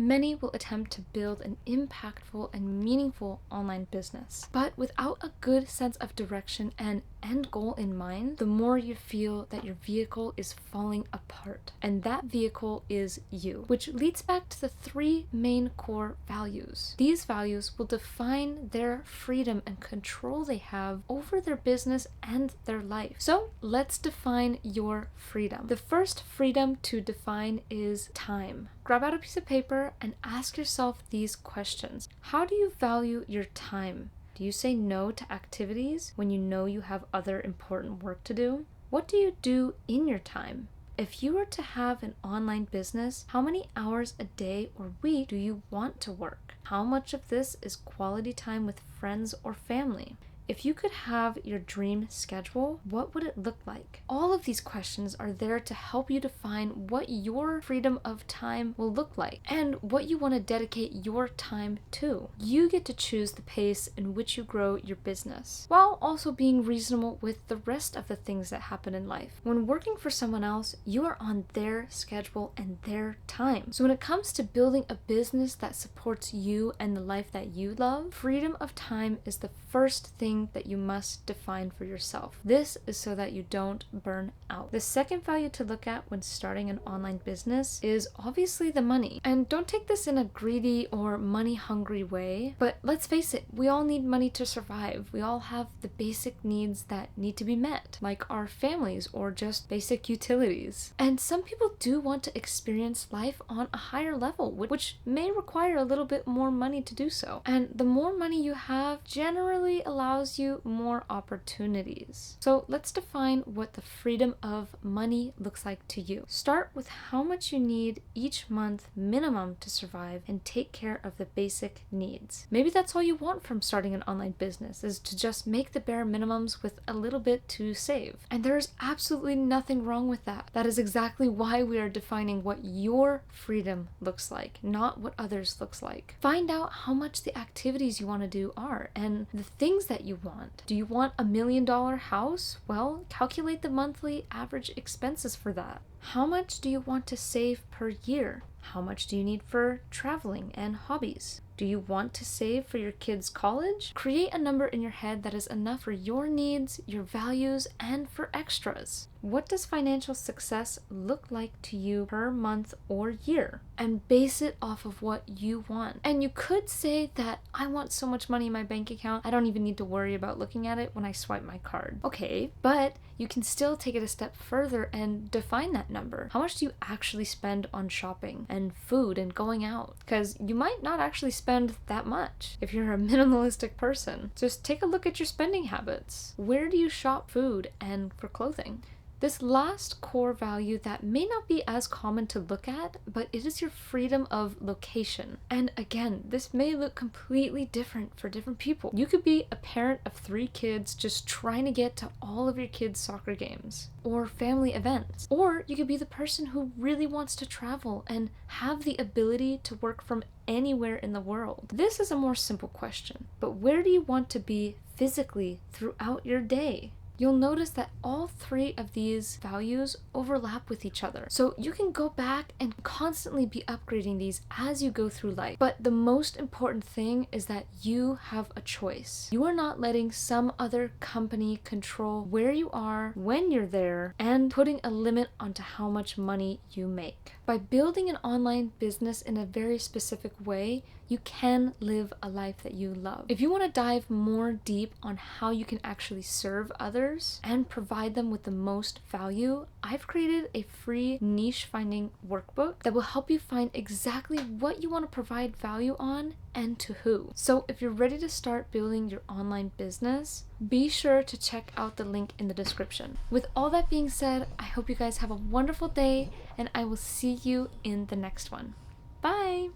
many will attempt to build an impactful and meaningful online business. But without a good sense of direction and end goal in mind, the more you feel that your vehicle is falling apart. And that vehicle is you, which leads back to the 3 main core values. These values will define their freedom and control they have over their business and their life. So let's define your freedom. The first freedom to define is time. Grab out a piece of paper and ask yourself these questions. How do you value your time? Do you say no to activities when you know you have other important work to do? What do you do in your time? If you were to have an online business, how many hours a day or week do you want to work? How much of this is quality time with friends or family? If you could have your dream schedule, what would it look like? All of these questions are there to help you define what your freedom of time will look like and what you want to dedicate your time to. You get to choose the pace in which you grow your business, while also being reasonable with the rest of the things that happen in life. When working for someone else, you are on their schedule and their time. So when it comes to building a business that supports you and the life that you love, freedom of time is the first thing that you must define for yourself. This is so that you don't burn out. The second value to look at when starting an online business is obviously the money. And don't take this in a greedy or money-hungry way, but let's face it, we all need money to survive. We all have the basic needs that need to be met, like our families or just basic utilities. And some people do want to experience life on a higher level, which may require a little bit more money to do so. And the more money you have generally allows you more opportunities. So let's define what the freedom of money looks like to you. Start with how much you need each month minimum to survive and take care of the basic needs. Maybe that's all you want from starting an online business, is to just make the bare minimums with a little bit to save. And there's absolutely nothing wrong with that. That is exactly why we are defining what your freedom looks like, not what others looks like. Find out how much the activities you want to do are and the things that you want. Do you want $1 million house? Well, calculate the monthly average expenses for that. How much do you want to save per year? How much do you need for traveling and hobbies? Do you want to save for your kids' college? Create a number in your head that is enough for your needs, your values, and for extras. What does financial success look like to you per month or year? And base it off of what you want. And you could say that I want so much money in my bank account, I don't even need to worry about looking at it when I swipe my card. Okay, but you can still take it a step further and define that number. How much do you actually spend on shopping and food and going out? Because you might not actually spend that much if you're a minimalistic person. Just take a look at your spending habits. Where do you shop food and for clothing? This last core value that may not be as common to look at, but it is your freedom of location. And again, this may look completely different for different people. You could be a parent of 3 kids just trying to get to all of your kids' soccer games or family events. Or you could be the person who really wants to travel and have the ability to work from anywhere in the world. This is a more simple question, but where do you want to be physically throughout your day? You'll notice that all 3 of these values overlap with each other. So you can go back and constantly be upgrading these as you go through life. But the most important thing is that you have a choice. You are not letting some other company control where you are, when you're there, and putting a limit onto how much money you make. By building an online business in a very specific way, you can live a life that you love. If you want to dive more deep on how you can actually serve others and provide them with the most value, I've created a free niche finding workbook that will help you find exactly what you want to provide value on and to who. So if you're ready to start building your online business, be sure to check out the link in the description. With all that being said, I hope you guys have a wonderful day and I will see you in the next one. Bye!